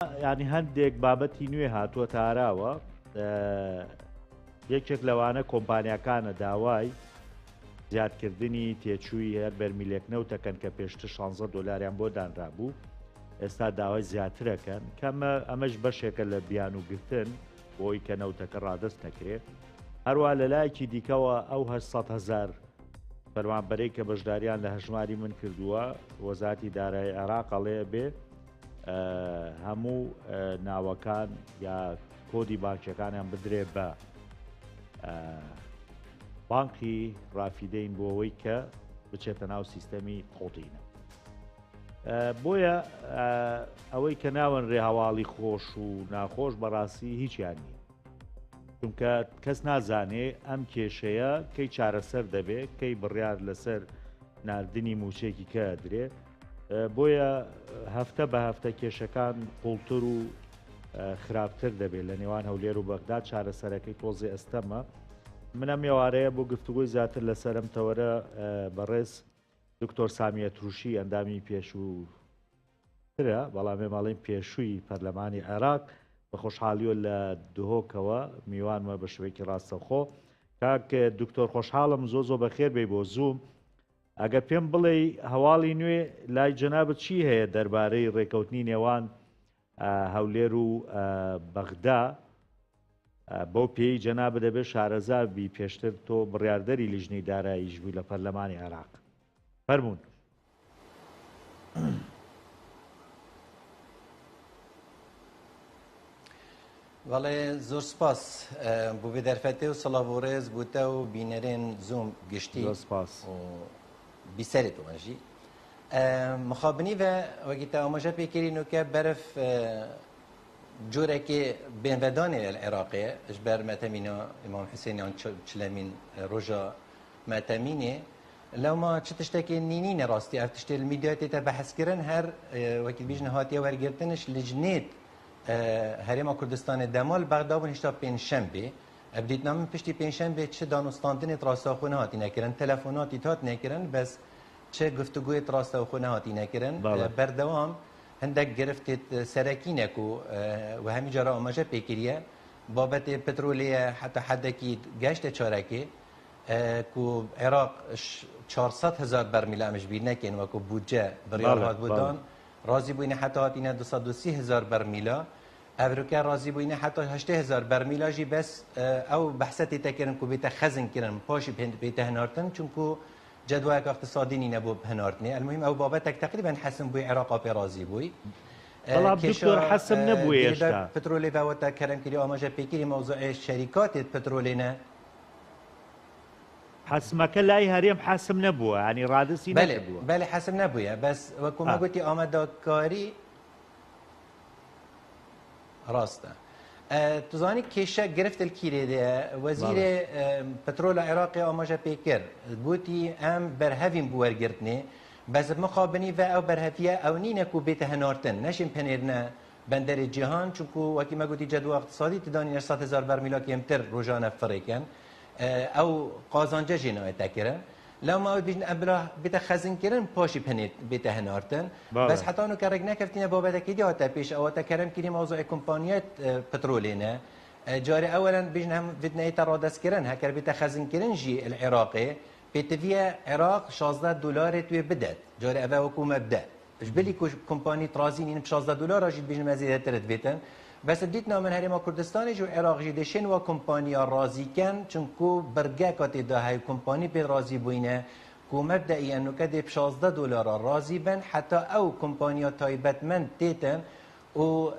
ینی هەندێک بابەتی نوێ هاتووە تاراوە یەکێک لەوانە کۆمپانیاکانە داوای زیادکردنی تێچووی هەر بەرمیلێکنەوت دەکەن کە پێشتر 16 دلاریان بۆ دانرابوو ئێستا داوای زیاترەکەن کەمە ئەمەش بەشێکە لە بیان و گرتن بۆی کە نەوتەکە ڕادست نەکرێت هەروە لە لایەکی دیکەوە ئەو 800,000 فەرمانبەرەی کە بەشداریان لە هەژماری من کردووە وەزارەتی دارایی عێراقەڵێ بێ هەموو ناوەکان یا کۆدی بانکیەکانیان بدرێ بە بانکی ڕافیدەین بۆ ئەوەی کە بچێتە ناو سیستەمی قۆتینە بۆیە ئەوەی کە ناوەنرێ هەواڵی خۆش و ناخۆش بەڕاستی هیچیان نییە چونکە کەس نازانێ ئەم کێشەیە کەی چارەسەر دەبێت کەی بڕیار لەسەر ناردنی موچێکی کە درێ بۆیە هەفتە بە هەفتە کێشەکان قوڵتر و خراپتر دەبێت لە نێوان هەولێر و بەغداد چارەسەرەکەی تۆزی ئەستەمە منە میێوارەیە بۆ گفتوگوی زیاتر لەسەرم تەوەرە بەڕێز دکتۆر سامیە تروشی ئەندامی پێشووترە بەڵام ماڵین پێشووی پەرلەمانی عێراق بە خۆشحالیۆ لە دهۆکەوە میوانمە بە شوەیەکی ڕاستەخۆ کاک دکتۆر خۆشحاڵم زۆ بەخێر بێ بۆ زووم ئەگەر پێم بڵێ هەواڵی نوێ لای جەنابەت چی هەیە دەربارەی ڕێکەوتنی نێوان هەولێر و بەغدا بۆ پێی جەنابە دەبێت شارەزابی پێشتر تۆ بڕاردەری لیژنەی داراییش بووی لە پەرلەمانی عێراق فەرموون. وەڵێ زۆر سپاس بۆ بێ دەرفەتێ و سەڵاوڕێز بووتە و بینەرێن زوم گشتی بیسەرێت وەژی مخابنی بە وەگیتە ئەمەژە پێکردینوکە بەرف جۆرێکی بێنڤەدانێ لە عێراقەیە ژبەر مەتەمینە ئیمام حوسێنیان چلەمین ڕۆژە مەتەمینێ لەوما چ تشتێکی نینینە ڕاستی ئەف تشتێ میدیاتێتە بەحەزکردن هەر وەکی بیژنە هاتیە وەرگرتنش لجنێت هەرێما کوردستانی دەمال بەغدا بوون هێشتا پێنجشەمبێ ئەبدیتنامە پشتی پێنجشەمبێ چه دانوستاندنێت ڕاستەوخۆ نەهاتی نەکردن تەلەفۆناتی هات نەکردن بەس چه گفتوگویت ڕاستەوخۆ نەهاتی نەکردن بەردەوام هەندێک گرفتێت سەرەکینێک و هەمی جارا ئاماژە پێکردیە بابەتێ پترۆلیە حتا حەدێکی گەشتە چارەکێ کو عێراق 400,000 بەرمیل ئەمەش بیر نەکەین وەکو بودجە بڕیار هات بودان رازی بووینە حتا هاتینە 230,000 بەرمیلە ئەڤروکە رازی بووینە حتا 80,000 بەرمیلاژی بەس ئەو بەحسەتی تەکردن کو بێتە خەزنکردن پاشی بێتە هەناردن چونکو جدوایەک اقتصادی نینە بۆ هەناردنێ المهم ئەو بابەتێک تقریبا حەسم بووی عێراق پێ رازی بووی بەڵام دکتۆر حەسم نەبووی هێشتا پترۆلێ باوەتە کەرەمکردی ئاماژە پێکردی مەوزوعی شەریکاتێت پترۆلێنە حسمەکە لای هەرێم حەسم نەبووە ینی ڕادسی نەبووە بەێ حەسم نەبووە بەس وەکومە گوتی ئامادەکاری ڕاستە توزانی کێشە گرفتل کیرێدەیە وەزیرێ پترۆلە عێراقی ئاماژە پێکرد گوتی ئەم بەرهەڤین بوو وەرگرتنێ بەس مخابنی بە ئەو بەرهەڤیە ئەو نینەک و بێتە هەناردن نەشین پەنێرنە بەندەری جیهان چونکو وەکی مەگوتی جەدوە اقتصادی تدانی 800,000 بەرمیلا کێمتر ڕۆژانە فڕێکن ئەو قازانجە ژێنەوەتەکردن لەو ماوەی بژن ئەبرا بێتە خەزنکردن پاشی پەنێت بێتە هەناردن بەس حتانو کە ڕێک نەکەفتینە بابەتەکەی دیاتە پێش ئەوەتە کەرەمکردی مەوزوعی کۆمپانیەت پترۆلێنە جارێ ئەوەلەن بژن هەم ڤیدنەیتە ڕادەستکردن هەکەر بێتە خەزنکردن ژی العێراقێ پێتڤە عێراق 16 دلارێت توێ بدەت جارێ ئەوە وەکو مەبدە ژبلی کۆمپانی ترازینین 16 دلار ژی بژن مەزیدەترت بێتن بەس دیتنا من هەرێما کوردستانیش و عێراقژی دەشێن وە کۆمپانیا ڕازیکەن چونکو بەرگە کاتێدا هەیە کۆمپانی پێ ڕازی بووینە کو مەبدەئیە نوکە دێ 16 دلار ڕازی بن حتا ئەو کۆمپانیا تایبەتمەند تێتن و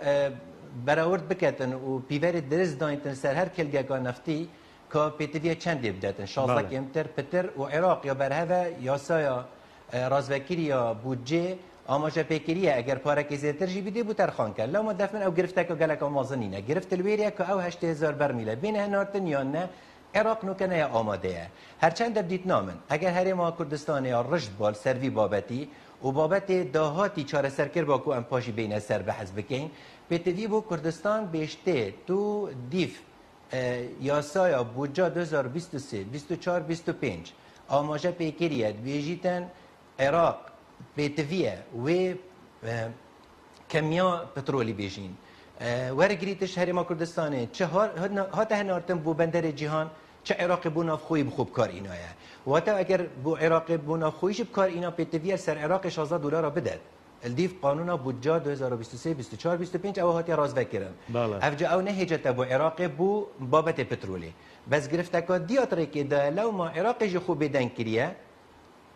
بەراورد بکەتن و پیڤەری درست داینتن سەر هەر کلگەکە نفتی کە پێتڤە چەندێ بدەتن 16 کێمتر پتر و عێراق یا بەرهەڤە یاسایە ڕازڤەکیری یا بودجێ ئاماژە پێکردیە ئەگەر پارێکی زیاترژی بدێ بوو تەرخانکە لەومە دەفمن ئەو گرفتەکە گەلەکە مازنینە گرفت لێریە کە ئەو 80,000 بەرمیلە بینە هەناردن یانە عێراق نوکەنەیە ئامادەیە هەرچەند دەبدیت نامن ئەگەر هەرێما کوردستانیا ڕشت بال سەروی بابەتی و بابەتێ داهاتی چارەسەرکرد باکو ئەم پاشی بینە سەر بەحەز بکەین پێتڤی بۆ کوردستان بێشتێ تو دیف یاسایە بودجە 2023 24 25 ئاماژە پێکردیە دوێژیتن عێراق پێتڤە وێ کمیا پترولی بیجین ورگریتش هریما کردستانه چه هات هنارتن بو بندر جهان چه عراق بو نافخوی بخوب کار اینایه و حتی اگر بو عراق بو نافخویش بکار اینا پیتویر سر عراق 16 دلار بدد الديف قانون بودجا 2023 24 25 او هاتي راز فكرن افجا او نهجت ابو عراق بو بابت بترولي بس گرفتك دياتري كده لو ما عراق جي خو بدن كريه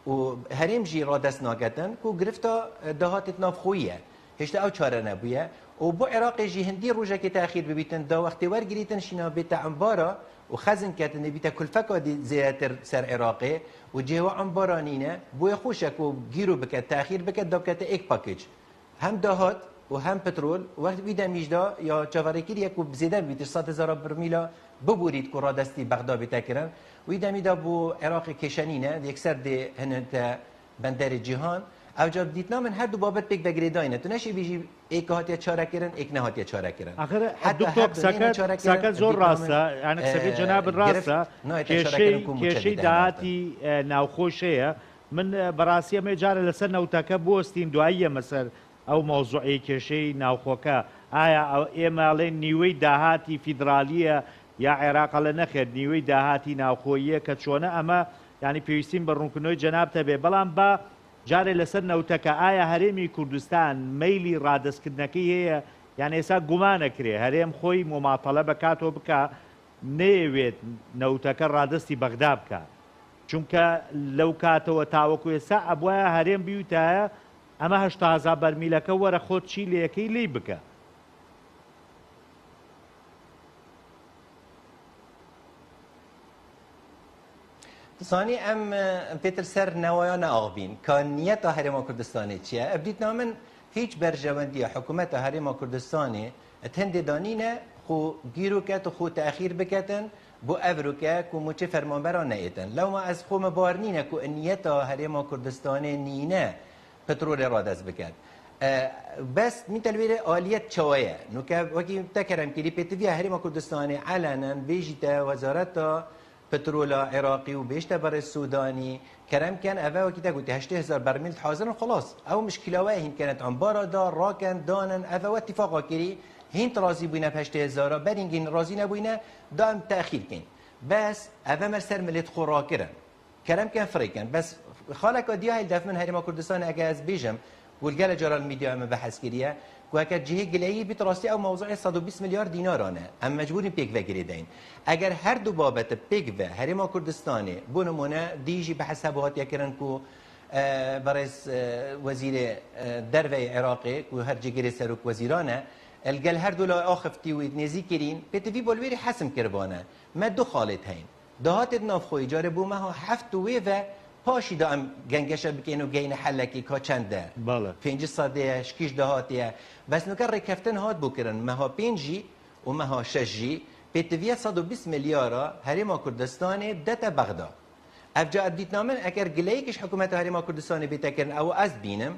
و هرم جي رادس ناگتن کو گرفتا دهات نافخويه هشت او چاره نبويه و بو عراق جي هندي روجا كي تاخير ببيتن دا وقت ور گريتن شنا بيت عنبارا وخزن كاتن بيتا كل فكا دي زياتر سر عراقي وجهوا عنبارانينه بو خوشك وجيرو بك تاخير بك دبكت ايك باكيج هم دهات وهم بترول وقت بيدا ميجدا يا جواريكير يكو بزياده بيت 100,000 برميلا ببوريد كو رادستي بغداد بتاكرن ويدا ميدا بو عراق كيشانينه يكسر دي هننت بندر جهان او جاب دیتنا من هر دو بابت پیک بگیری داینه تو نشی بیجی ایک هاتیه چاره کردن ایک نه هاتیه چاره کردن آخر دکتر ساکت زور راسته یعنی ساکت جناب راسته کشی دهاتی ناوخوشه من براسیه مجاره لسر نوتاکه بوستین دواییه مثل او موضوعی کشی ناوخوکه آیا ایمالین نیوی دهاتی فیدرالیه یا عراق لنخیر نیوی دهاتی ناوخویه که چونه اما یعنی پیوستین برونکنوی جناب تبه بلان با جارێ لەسەر نەوتەکە ئایا هەرێمی کوردستان مەیلی ڕادستکردنەکەی هەیە یان ئێستا گومانەکرێ هەرێم خۆی مۆماتەڵە بکاتەوە بکە نەیەوێت نەوتەکە ڕادستی بەغدا بکە چونکە لەو کاتەوە تاوەکو ئێستا ئەبوایە هەرێم بیوتایە ئەمە 8,000 بەرمیلەکە وەرە خۆت چی لەکەی لی بکە ثاني ام بيتر سر نوايا آغبين كان نية هرم كردستاني تشيا ابديت نامن هيج برجواندية حكومة هرم كردستاني تهند دانينا خو جيروكات خو تأخير بكتن بو افروكا كو موچه فرمانبران نيتن لو ما از خو مبارنينا كو نية هرم كردستاني نينا بترول رادس بكت بس مثل آلية شوية نوكا وكي تكرم كلي بيتفيا هرم كردستاني علنا بيجيتا وزارتا بترول عراقي وبيشتا بر السوداني كرم كان أفا وكيتا قلت 8,000 برميل حاضر خلاص أو مشكلة واهين كانت عمبارة دار راكن دانن أفا واتفاقا كري هين ترازي بوينا ب 8,000 برينجين رازي نبوينا دام تأخير كين بس أفا مرسر مليت خوراكرن كرم كان فريكن بس خالك وديها الدف من هرم كردستان أجاز بيجم والجالة جرى الميديا من بحث كريه وهكذا جهه جلایی بتراستی او موضوع 120 میلیارد دینارانه اما مجبوریم پیک وگیری دین اگر هر دو بابت پیک و هرم کردستانی بونمونه دیجی به حسابات یکرن کو برئیس وزیر دروی عراقی کو هر جگری سروک وزیرانه الجل هر دو لا آخفتی و نزی کرین بتوی بولویری حسم کربانه ما دو خالد هین دهات نافخوی جاره بو ما هفت و پاشی دام گنگش بکنو گین حلکی کا چنده بله 5 ساده شکیش دهاتیه بس نکر رکفتن هات بکرن مها 5 و مها 6 بتوی 120 میلیارد هرم کردستان دت بغداد افجا ادیت نامن اگر گلیکش حکومت هرم کردستان بیتکرن او از بینم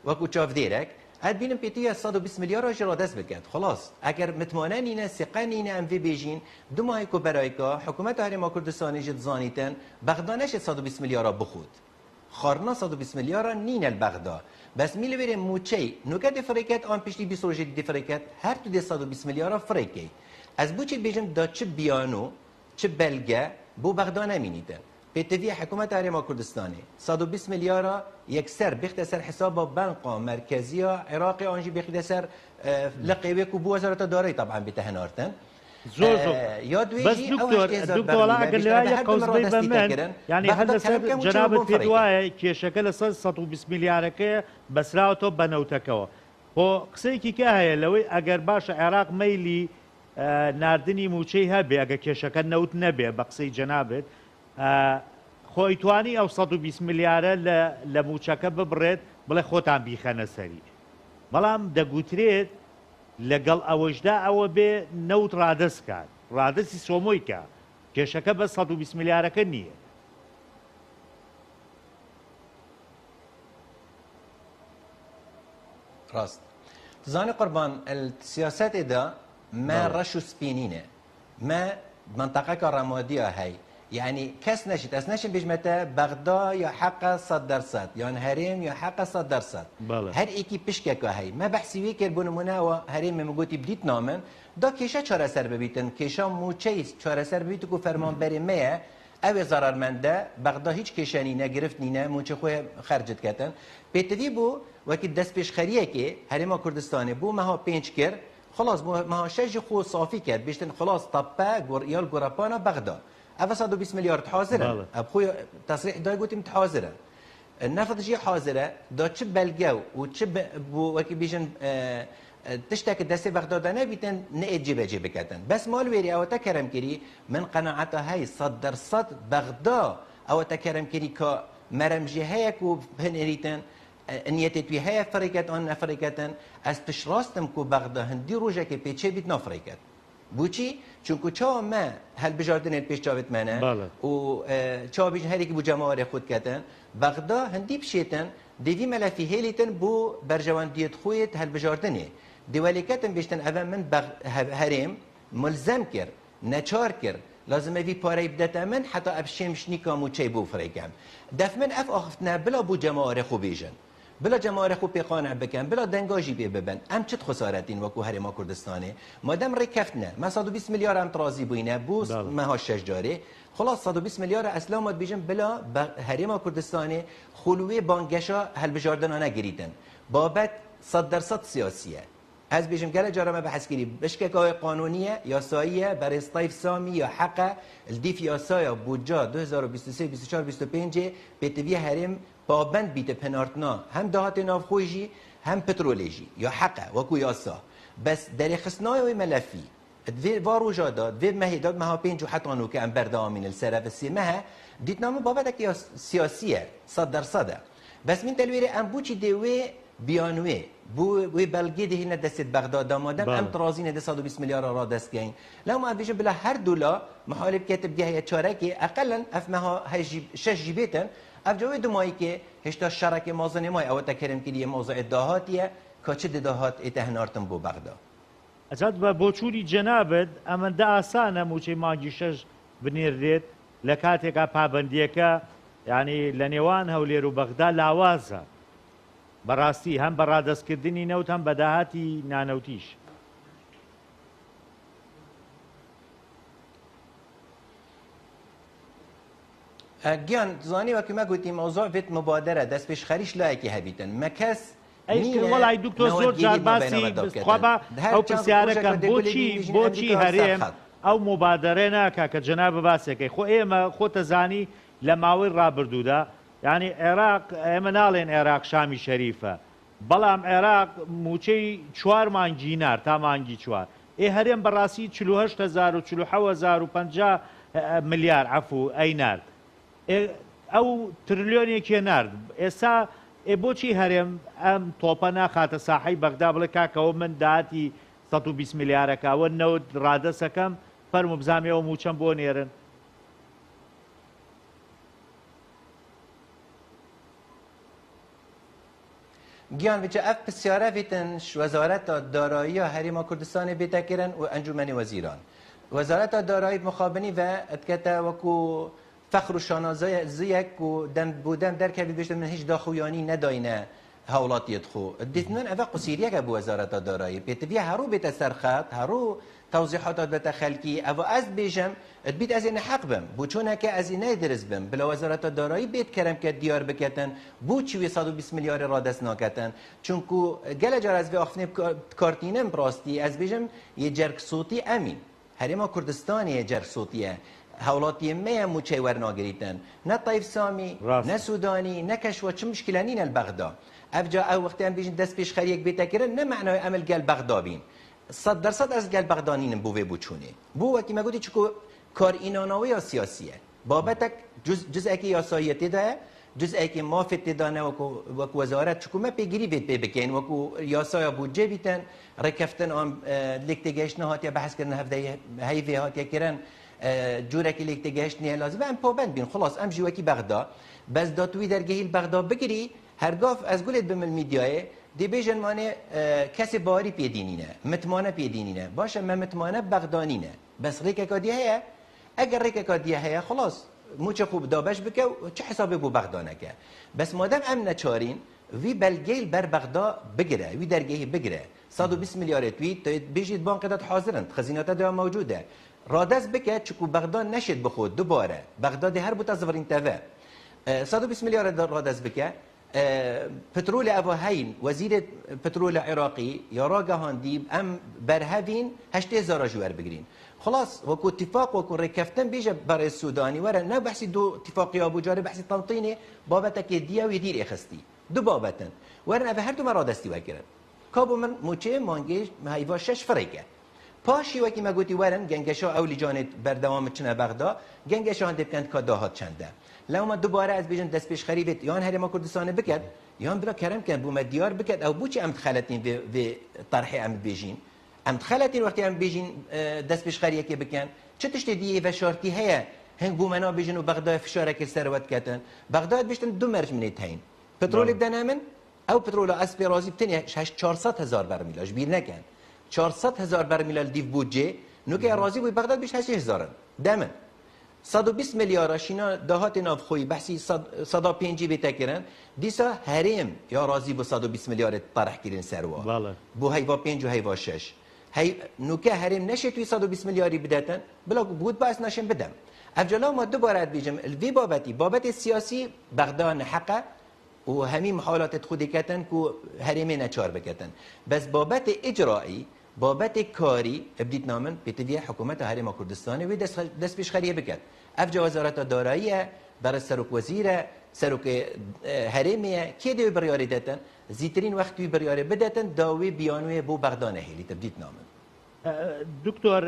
وکو چاف دیرک هاد بینم پیتی 120 میلیارد اجرا دست بکرد خلاص اگر مطمئنین ثقنین ام وی بیجین دو ماهی کو برایکا حکومت هرم کردستان جد زانیتن بغدادش 120 میلیارد بخود خارنا 120 میلیارد نین البغداد بس میل بریم موچی نکات فرقت آن پیشتی 20 روز دی فرقت هر تو 120 میلیارد فرقی از بوچی بیجم دا چه بیانو چه بلگه بو بغداد نمینیدن بتوی حکومت هرم کردستانی 120 میلیارد یکسر بختصر حساب بنک مرکزی عراق آنجی بختصر لقیه کو بو وزارت دارایی طبعا بتهنارتن زور بس دكتور اقل لي قوس بمن يعني هذا جناب الفدواء كي شكل 120 مليار بس راوتو بنوتكوا هو قسيكي كاهي لو اگر باش عراق ميلي ناردني موچي هبي اگر كي شكل نوت نبي بقسي جنابت خويتواني او 120 مليار لموچكه ببرد بلا خوتان بيخنه سري بلام دغوتريت لەگەڵ ئەوەشدا ئەوە بێ نەوت ڕادەست کات ڕادەستی سۆمۆی کە کێشەکە بە 120 میلیارەکە نییە ڕاست زانی قوربان السیاسەتێدا ما ڕەش و سپینینە ما منطقەکە ڕەمادیە هەی يعني كاس نشت اسنشن بجمته بغداد يا حق 100% يعني هرم يا حق 100% بله. هر ایکی پشک که هی ما بحثی وی کرد بونمونه و هریم مگوتی بدیت نامن دا کیشا چاره سر ببیتن کیشا موچیس چاره سر ببیت کو فرمان بری میه او ضررمنده بغداد هیچ کشانی نگرفت نینه موچه خو خرجت کتن پیتوی بو وکی دست پیش خریه که هریم کردستان بو ماها پنج کرد خلاص ماها شش خو صافی کرد بیشتن خلاص طبه یال گوراپانا بغداد او 120 میلیارد حاضره اب خو تصریح دای گوتیم حاضره النفط جي حاضره دا تشب بلقاو وتشب وكي بيجن تشتك دسي بغداد انا بيتن نقد جيبه كاتن بس مال ويري او تكرم كري من قناعتها هاي صدر صد بغداد او تكرم كري كا مرمجي هيك وبهنريتن نيتي توي هي فريقات ان افريقاتن از پش راستم کو بغداد هندي روجه كي بيچه بيت نافريقات بوچی چونکو چا ما هل بجاردن الپیش جاوت منه و چا بیش هری که بو جماعت خود کتن بغداد هندی بشیتن دیوی ملفی هلیتن بو برجواندیت خویت هل بجاردنه دیوالی کتن بیشتن اول من هرم ملزم کر نچار کر لازم اوی پاره بدت من حتی ابشمش نیکامو چی بو فريقام دف من اف اخفتنا بلا بو جماعت خو بیجن بلا جماعت خوب پیقانع بکن بلا دنگاجی ببن ام چت خسارتین وکو هرما کردستانی مادام رکفتنا ما 120 میلیارد ام ترازی بوینه بوس ما ها شجاره خلاص 120 میلیارد اصلا ماد بیجن بلا هرما کردستانی خلوی بانگشا هل بجاردن نگریدن بابت 100% سیاسیه از بیجم گله جرمه بحث کری بشککای قانونیه یاساییه برای استایف سامی یا حق الدیف یاسای بودجا 2023 24 25 پیتوی هرم پابند بیت پنارتنا هم دهات نافخویجی هم پترولیجی یا حقه وکو یاسا بس در خصنای ملفی دوی وارو جادا دوی مهیداد مها پینجو حتی آنو که ام بردامین السرافسی مها دیت نامه بابتك سیاسیه 100%. بس من تلویره ام بوچی دوی بیانوی بو بلگی دهینه دست بغداد دامادم ام ترازین ده 120 میلیارد را دست گین لو ما بیشتر بلا هر دولا محالب کتب جه چارکی اقلا افمها شش جیبتن افجوی دمایی که هشتا شرک مازن مای او تکرم کلیه موضوع دهاتیه که چه دهات اتهنارتم بو بغداد أجد بوچوری جنابد أما دا آسانه موچه ماجیشش بنیردید لکاتێکا پابندیەکە یعنی لە نێوان هەولێر و بەغدا لاوازە بەڕاستی هەم بە ڕادەستکردنی نەوت هەم بەداهاتی نانەوتیش. گیان زانی وەکی ما گوتی مۆزوع بێت مبادرە دەست پێش خەریش لایەکی هەبیتن مەکەس وڵای دوکتۆر زۆر جار باسی خوا ئەو پرسیارەکەم بۆچی هەرێم ئەو مبادرە ناکا کە جەنابە باسێکەی خۆ ئێمە خۆتە زانی لە ماوەی ڕابردوودا یعنی عێراق ئێمە ناڵێن عێراق شامی شەریفە بەڵام عێراق موچەی 4 مانگی نار تا مانگی 4 هەرێم بەڕاستی 48,000 و 47,050 ملیار عەفو ئەی نارد ئەو تریلیۆنێکی نارد ئێستا بۆچی هەرێم ئەم تۆپە ناخاتە ساحەی بەغدا بڵێ کاکەوە من داهاتی 120 میلیارەکەوە نەوت ڕادەسەکەم فەرمو بزانێەوە موچەم بۆ نێرن گیان ویچه اف پسیاره ویتن وزارت دارایی هریما کردستان بیتا کرن و انجمن وزیران وزارت دارایی مخابنی و اتکتا وکو فخر و شانازه زیک و دم بودم در که بیشتر من هیچ داخویانی نداینه هولاتیت خو دیتنن اوه قصیریه که بو وزارت دارایی بیتویه هرو بیت سرخط هرو توضیحات بیت خلکی اوه از بیشم بیت از این حق بم بو چونه که از این درس بم بلا وزارت دارایی بیت کرم که دیار بکتن بو چوی 120 میلیارد را دست ناکتن چونکو گله جار از وی آخفنه کارتینم راستی از بیشم یه جرگ صوتی امین هریما کردستانی یه جرگ صوتیه هولاتی ما موچه ورناگریتن نه طیف سامی نه سودانی نه کشوا چه مشکلانین البغدا افجا او وقتی هم بیشن دست پیش خریک بیتا کرن نه معنای عمل گل بغدا بین 100% از گل بغدانین بوه بوچونه بو وقتی ما گوتی چکو کار اینانوی یا سیاسیه بابتک جزء که یاساییتی ده جزء که مافت دانه وکو وزارت چکو ما پیگیری بیت پی بکن وکو یاسایا بودجه بیتن رکفتن آم لکتگیش نهاتیا بحث کردن هفته هیوی هاتیا کرن جوره که لیک تگهش نیه لازم ام پابند بین خلاص ام جوکی بغدا بس داتوی درگهی بغدا بگیری هرگاف از گولت بمل میدیای دی بیجن مانه کسی باری پیدینینه متمانه پیدینینه باشه من متمانه بغدانینه بس ریکه کدی هیا اگر ریکا دیه هيا خلاص موچ خوب دابش بکه و چه حسابی بو بغدا نکه بس مادام ام نچارین وی بلگیل بر بغدا بگیره وی درگاهی بگیره 120 میلیارد وی بیجید بانک داد حاضرند خزینات دو موجوده رادس بکه چکو بغداد نشد بخود دوباره بغداد هر بوتا زورین تاوه 120 میلیارد رادس بکه پترول اوهین وزیر پترول عراقی یا راگهاندی ام برهوین 8000 جوار بگیرین خلاص وكو اتفاق وكو ركفتن بيجا برای السوداني ورا نه بحثي دو اتفاقي ابو جاري بحثي تنطيني بابتك ديا ويدير اخستي دو بابتن ورا به هر دو مرادستي وكرن كابو من موچه مانگيش هيوا 6 فريكه پاشی وکی ما گوتی ورن گنگشا اولی جانت بردوام چنه بغدا گنگشا هند بکند که داهات چنده لو ما دوباره از بیجن دست پیش خریبت یان هرما کردستان بکد یان برا کرم کن بو مدیار بکد او بو چه ام دخلتین به طرح ام بیجین ام دخلتین وقتی ام بیجین دست پیش خریه که بکن چه تشتی دیه و شارتی هيا هنگ بو منا بیجن و بغداد فشاره که ثروت کتن بغداد بیشتن دو مرج منیت هین پترول بدنامن او پترول اسپرازی بتنی 400,000 برمیل اش بیر نکن 400,000 برمیل دیو بودجه نوکه راضی بود بغداد بیش 80,000 دمن 120 میلیارد شینا دهات ناف خوی بحثی 105 بیت کردن دیسا هرم یا راضی با 120 میلیارد طرح کردن سروا بله بو هیوا 5 و هیوا 6 هی نوکه هرم نشه توی 120 میلیاردی بداتن بلا بود باعث نشن بدم افجلا ما دوباره بیجم الوی بابت سیاسی بغداد حقه و همین محاولات خودی کتن کو هرمی نچار بکتن بس بابت اجرایی بابت کاری ابدیت نامن بیتوی حکومت هرم کردستان و دست پیش خریه بکت افجا وزارت داراییه برای سرک وزیره سرک هرمیه کی دوی بریاری داتن زیترین وقتی بریاری بداتن داوی بیانوی بو بغداد هیلی تبدیت نامن دکتور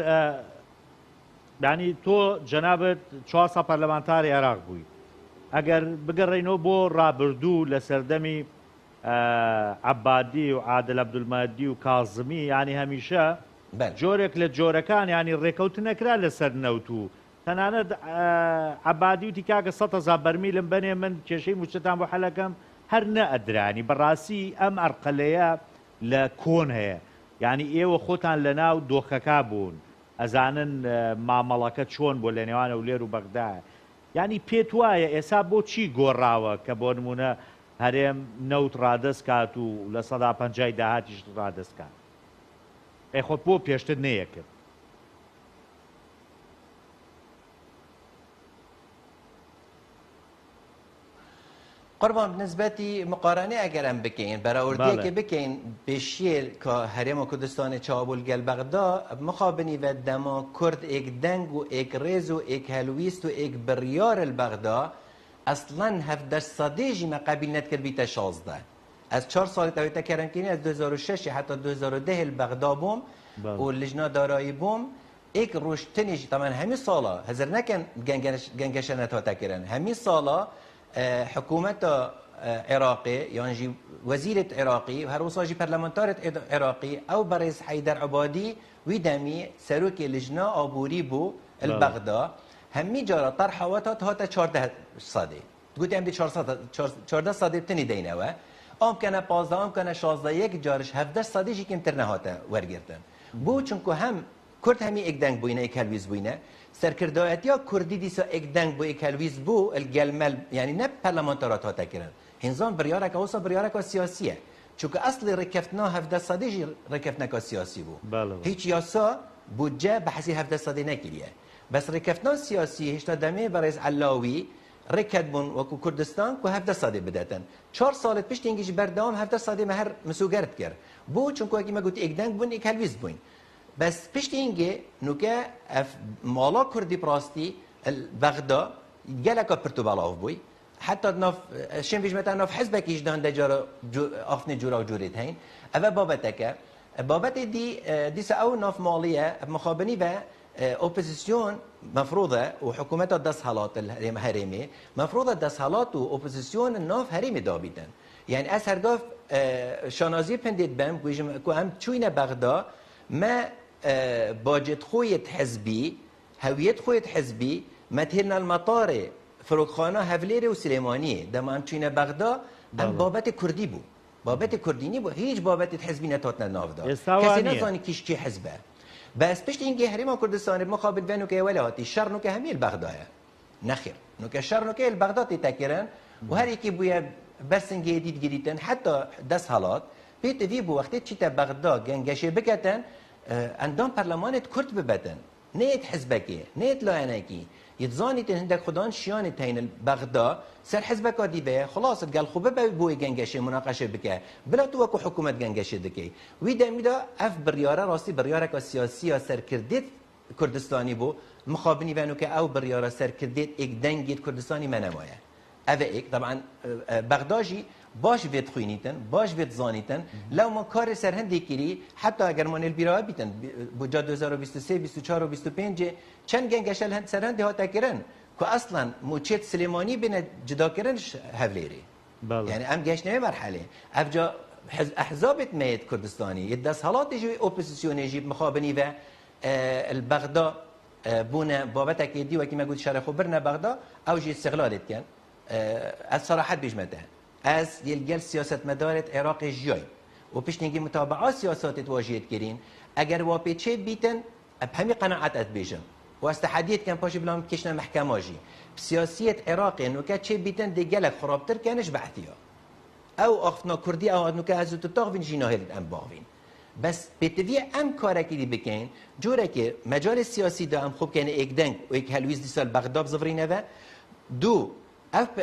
یعنی تو جنابت 400 پارلمانتاری عراق بووی ئەگەر بگەڕێنەوە بۆ ڕابردوو لە سەردەمی عەبادی و عادل عەبدولمادی و کاظمی ینی هەمیشە جۆرێک لە جۆرەکان ینی ڕێکەوت نەکرا لەسەر نەوت و تەنانەت عەبادی وتی کاکە 100,000 بەرمیلم بەنێ من کێشەی موچەتان بۆ حەلەکەم هەر نەئەدرانی بەڕاستی ئەم ئەرقەلەیە لە کۆن هەیە ینی ئێوە خۆتان لە ناو دۆخەکە بوون ئەزانن مامەڵەکە چۆن بۆ لە نێوانە و لێر و بەغدایە ینی پێت وایە ئێسا بۆچی گۆڕاوە کە بۆ نمونە هەرێم نەوت ڕادەست کات و لە 150 داهاتیش ڕادەست کات ئەیخۆ بۆ پێشتر نەیەکرد قربان بالنسبة مقارنة أجر أم بكين براوردية كبكين بشيل كهرم كردستان شابول جل بغداد مخابني ودما كرد إك دنگ و إك ريز و إك هلويست و إك بريار البغداد أصلاً هفدش صديجي ما قبل نتكر بيتا 16 از 4 سال تويتا كرم كيني از 2006 حتى 2010 البغداد بوم واللجنة دارایی بوم إك روشتنيش طبعا همي صالة هزر نكن جنگشنات هاتا كرن همي صالة حکومت عراقی یعنی وزیرت عراقی و هر وصاجی پارلمانتارت عراقی او برئیس حیدر عبادی ویدمی سروک لجنه آبوری بو البغداد همی جارا طرح واتات هاتا 14 صادی گوت ام دی 14 صادی بتنی دینه ام کنه 15 ام کنه 16 یک جارش 17 صادی جی کم ترنه هاتا ورگرتن بو چونکو هم کرد همی یک دنگ بوینه یک هلویز بوینه سرکردایتیا کردی دیسا یک دنگ بو یک هلویز بو الگلمل یعنی نه پارلمانتارات ها تکرن هنزان بریارک اوسا بریارک سیاسیه چونکه اصل رکفتنا 17 صدی رکفتنا سیاسی بو هیچ یاسا بودجه بحثی 17 صدی نکریه بس رکفتنا سیاسی هشتا دمه برایز علاوی رکد بون وکو کردستان کو 17 صدی بداتن 4 سال پیش تینگیش بردام 17 صدی مهر مسوگرد کرد بو چونکه اگه ما گوت یک دنگ بون یک هلویز بون بس پشت اینگه نوکه مالا کردی پراستی بغداد گلکا پرتوبالاف بوی حتی ناف شن بیجمتا ناف حزب کیش دان دجارا آفن جورا و جوریت هین اوه بابت دیس او ناف مالیه مخابنی و اپوزیسیون مفروضه و حکومت دست حالات الهرمی مفروضه دست حالات و اپوزیسیون ناف هرمی دابیدن یعنی از هرگاه شانازی پندید بم که هم چوین بغداد ما باجت خويت حزبي هويت خويت حزبي مثلنا المطار فروخانه هفليري وسليمانيه دم ام تشينا بغداد ام بابت كردي بو بابت كرديني بو هيج بابت حزبي نتاتنا نافدا كسي نزاني كيش كي حزبه بس پشت اینکه هریما کردستان مقابل بینو که ولاتی شر نو که همیل بغداد نخیر نو که شر نو که بغداد تکرن و هر یکی بویا برسن جدید گریتن حتی 10 حالات بیت وی بو وقتی چی تا بغداد گنگشه بکتن اندام پارلمانت کرد ببدن نیت حزبکی نیت لاینکی يتزاني هندك خدان شيان تين بغداد سر حزبك دي به خلاص قال خوبه بوي جنجشه مناقشه بك بلا توكو حكومه جنجشه دكي ويدا ميدا اف برياره راسي برياره سياسيه سر كرديت كردستاني بو مخابني بانو او برياره سر كرديت اك دنجيت كردستاني منمايه اف اك طبعا بغدادي باش بيت خوينيتن باش بيت زانيتن لو ما كار سر هندي كيري حتى اگر من البيرا بيتن بوجا 2023 24 و 25 چند گنگشل هند سر هندي هاتا كرن كو اصلا موچيت سليماني بين جدا كرنش هفليري يعني ام گشنه مرحله افجا احزاب ميت كردستاني يدس حالات يجي اوبوزيسيون يجيب مخابني و البغداد بونا بابتك دي وكما قلت شرح خبرنا بغداد او جي استغلالت كان الصراحه بيجمتها از يلقى سياسه مدارة عراق جاي وبيش نجي متابعه سياسات تواجهت كرين اگر واپيچه بيتن بهمي قناعت بيجم واستحديت كان باشي بلام كشنا محكمه جي بسياسيه عراق انه كاتشي بيتن دي جلك خرابتر كانش بحثيا او اخفنا كردي او انه كازو تطاغين جينا هيد ام باغين بس بتوی ام کارکی دی بکن جوره که مجال سیاسی دا هم خوب کنه ایک دنگ و ایک هلویز دی سال بغداد زفرینه و دو اف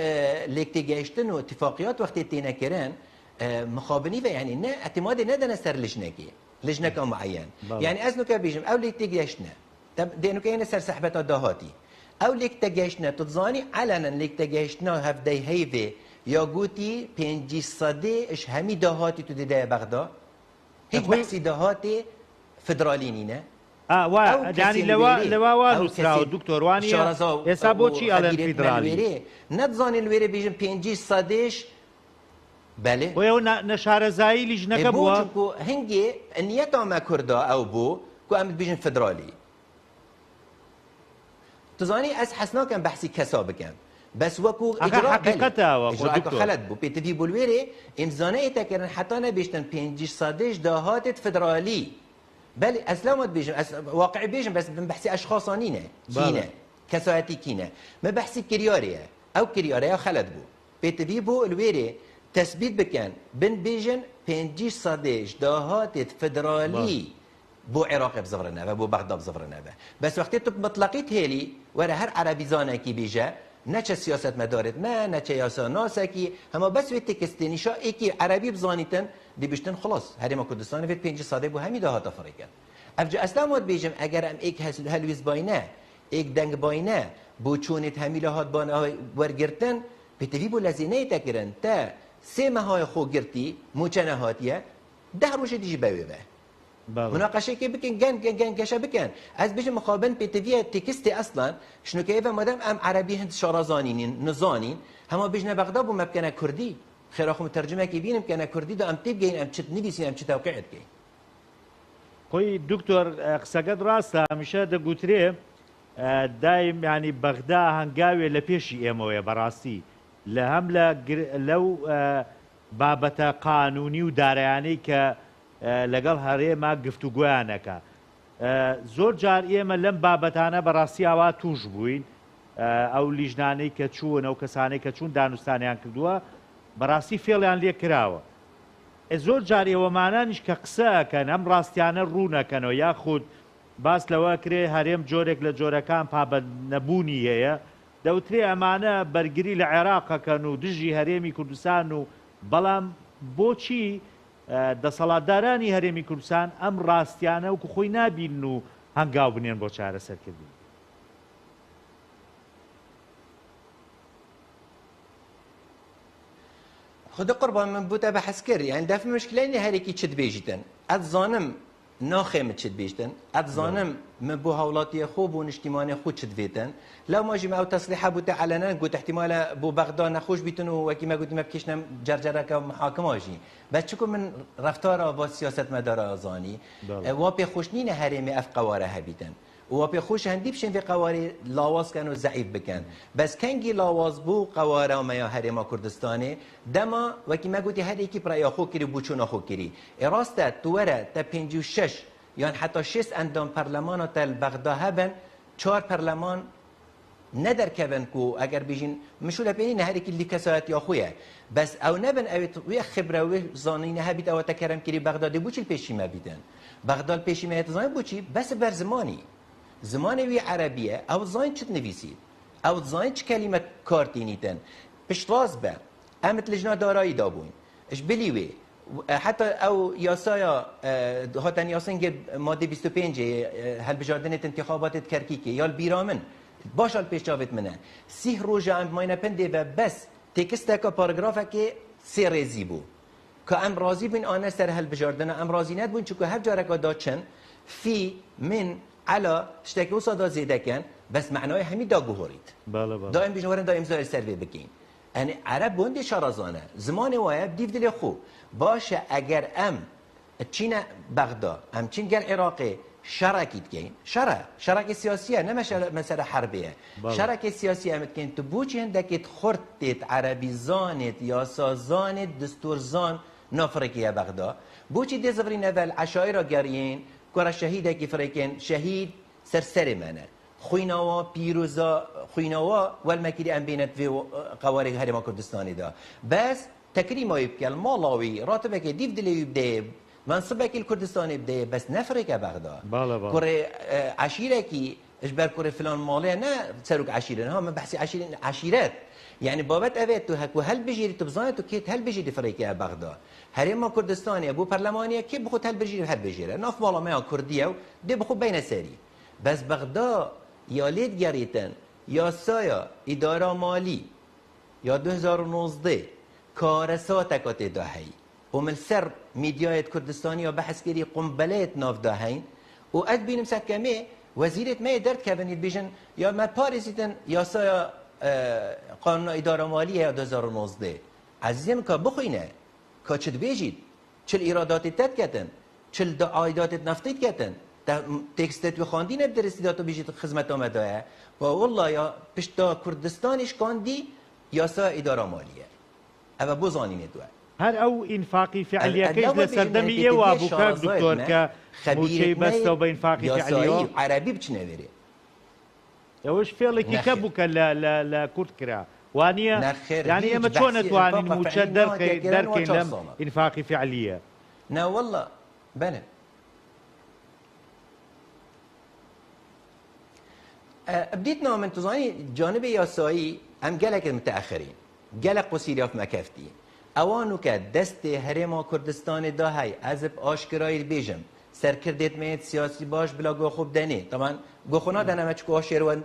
لیکتی گشتن و اتفاقیات وقتی تینه کرن مخابنی و یعنی نه اعتماد ندن سر لجنکی لجنک معین یعنی از نو که بیجم او لیکتی گشتنه دینو که این سر صحبت دهاتی او لیکتی گشتنه تظانی علنا لیکتی گشتنه هفته هیوه یا گوتی 500 اش همی دهاتی تو دیده بغداد هیچ بحثی دهاتی فدرالی نینه يعني لوا نسراو دكتور واني حسابوچي الان فدرالي نتزاني الويري بيجن 500 بله ويو نشارزاي لجنك بو هنگي نيتا ما كردا او بو كو ام بيجن فدرالي تزاني از حسنا كان بحثي كسابكم بس وكو اجراء حقيقته وكو دكتور خلد بو بيتفي بولويري انزانه تكرن حتى انا بيشتن 500 دهات فدرالي بل اسلامت بيجن واقعي بيجن بس بنبحثي اشخاصانينه كينه كساتي كينه ما بحثي كرياريه او كرياريه خلد بو بيتفي بو الويري تثبيت بكان بن بيجن 500 دهات فدرالي بو عراق بزغرنا بو بغداد بزغرنا بس وقت مطلقيت هيلي ورا هر عربي زانه كي بيجا نچه سیاست مدارت ما نچه یاسا ناسکی اما بس وی تکستینی شا ایکی عربی بزانیتن دی بشتن خلاص هریما کردستان وید 500 بو همی دهات افریقا افجا اصلا مود بیجم اگر ام ایک هلویز باینه ایک دنگ باینه بو چونت همی لهات بانه ورگرتن بتوی بو لزینه تکرن تا سه ماهای خو گرتی موچنه هاتیه 10 روش دیجی بویوه مناقشه که بکن گن گشه بکن از بیش مخابن پیتوی تکستی اصلا شنو که ایوه مادم ام عربی هند شارازانین نزانین هما بیشنه بغداد بو مبکنه کردی خیر آخو مترجمه که بینم کنه کردی دا ام تیب گین ام چت نویسین ام چت توقعت گین خوی دکتر قسەکەت ڕاستە هەمیشە دەگوترێ دایم ینی بەغدا هەنگاوێ لە پێشی ئێمەوەیە بەڕاستی لە هەم لەو بابەتە قانونی و دارایانەی کە لەگەڵ هەرێمە گفتوگویانەکە زۆر جار ئێمە لەم بابەتانە بەڕاستی ئاوا توش بووین ئەو لیژنانەی کە چوون ئەو کەسانەی کە چوون دانوستانیان کردووە بەڕاستی فێڵیان لێ کراوە زۆر جار ئێوەمانانیش کە قسەکەن ئەم ڕاستیانە ڕوونەکەنەوە یاخود باس لەوە کرێ هەرێم جۆرێک لە جۆرەکان پابەت نەبوونی هەیە دەوترێ ئەمانە بەرگری لە عێراقەکەن و دژی هەرێمی کوردستان و بەڵام بۆچی دەسەڵاتدارانی هەرێمی کوردستان ئەم ڕاستیانە وکو خۆی نابین و هەنگاو بنێن بۆ چارەسەرکردن خود قربان من بوده بحث کرد یعنی دفع مشکل اینه هر کی چت بیجتن اد زانم ناخم چت بیجتن اد زانم من بو هولاتی خوب و اجتماعی خود چت بیتن لو ما جمع او تصریح بوده علنا قلت احتمال بو بغداد نخوش بیتن و وکی ما قلت ما بکشنم جرجره که محاکمه جی بس چکو من رفتار با سیاست مدار آزانی و پی خوشنین هرمی اف قواره هبیتن و پی خوش هندی بشین في قواره لاواز کن و ضعیف بکن بس کنگی لاواز بو قواره ما یا هرما کردستانه دما وکی ما گوتی هر یکی برای خو کری بوچون خو کری راسته توره تا 56 یان حتی 6 اندام پارلمان تل بغداد هبن 4 پارلمان ندر کبن کو اگر بیجین مشوله بینی نه هر کی لی کسات یا خویه بس او نبن اوت وی خبره و زانینه هبیت او تکرم کری بغداد بوچ پیشی ما بیدن بغداد پیشی ما زاین بوچی بس بر زمانی زمانی وی عربیه او زاین چت نویسید او زاین چ کلمه کارتینیتن پشتواز به امت لجنه دارایی دابون اش بلیوی حتی او یاسایا هاتن یاسنگ ماده 25 هل بجاردن انتخابات کرکیکی یا بیرامن باشال پیش جاوید منه 30 روز ام ماینه پنده و بس تکست کا پاراگراف که سه رزی بو که ام راضی بین آن سر هل بجاردن ام راضی ند بون چون هر جاره که داچن فی من علا اشتکی وصادا زیده کن بس معنای همین دا گوهرید بله بله دائم بجنورن دائم زای سروی بگین یعنی عرب بوندی شارازانه زمان وایب دیو دل خو باشه اگر ام چین بغداد ام چین گر عراقی شراكت كاين شراكة سياسية نما مسألة حربية شراكة سياسية متكين تبوشي عندك خرطت عربي زانت ياسا زانت دستور زان نافريقيا بغداد بوشي دي زفرين اول عشائر قاريين كورا شهيدة كفريكين شهيد سرسر منه خويناوا بيروزا خويناوا والمكيري ام بينت في قوارق هرم كردستاني دا بس تكريما يبكي المالاوي راتبك ديف دلي يبدأ منصبك الكردستاني بدأ بس نفرق بغداد بله كوري عشيرة كي اجبر كوري فلان ماليه نه سروك عشيرة ها ما بحسي عشيرات يعني بابت اويت تو هكو هل بجيري تبزانت وكيت هل بجيري فريقيا بغداد هرم كردستاني ابو برلمانيه كي بخوت هل بجيري هل بجيري ناف مالا ما كرديه دي بخو بين سري بس بغداد يا ليد جريتن يا سايا اداره مالي يا 2019 كارثات داهي ومن سر ميديايت كردستاني وبحث كري قنبلات ناف داهين وقد بين مسكمه وزيرة ما درت كابنيت بيجن يا ما باريسيتن يا سايا قانون اداره ماليه يا 2019 عزيزم كا بخوينه كا چد بيجيد چل ايرادات تتكتن چل عائدات نفتيت كتن تكستت وخاندين بدرسيداتو بيجيت خدمت آمده والله يا پشتا كردستانش كاندي يا سايا اداره ماليه اما بوزانين دو هر او انفاقي فعليه كيف لسردميه وابو كاك دكتور كموشي بس او بانفاقي فعليه عربي بتشنوري وش فعلك كبوك لا كرت كرا وانيا يعني اما شلون تواني موشا دركين لم انفاقي فعليه نا والله بلا بديتنا من تزاني جانب ياسایی هم گلک متأخرين گلک قصيري في مكافتي اوانو که دست هرما کردستان داهی از آشکرایی بیجم سرکردت میت سیاسی باش بلا گو خوب دنی طبعا گو خونا دنم چکو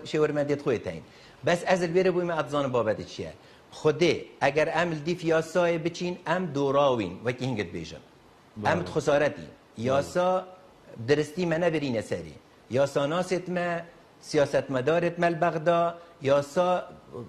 شور مدید خوی تاین بس از البیره بویم اتزان بابت چیه خوده اگر عمل دی فیاسای بچین ام دوراوین وکی هنگت بیجم ام خسارتی یاسا درستی منه برین سری یاسا ناست ما سیاست مدارت مل بغداد یاسا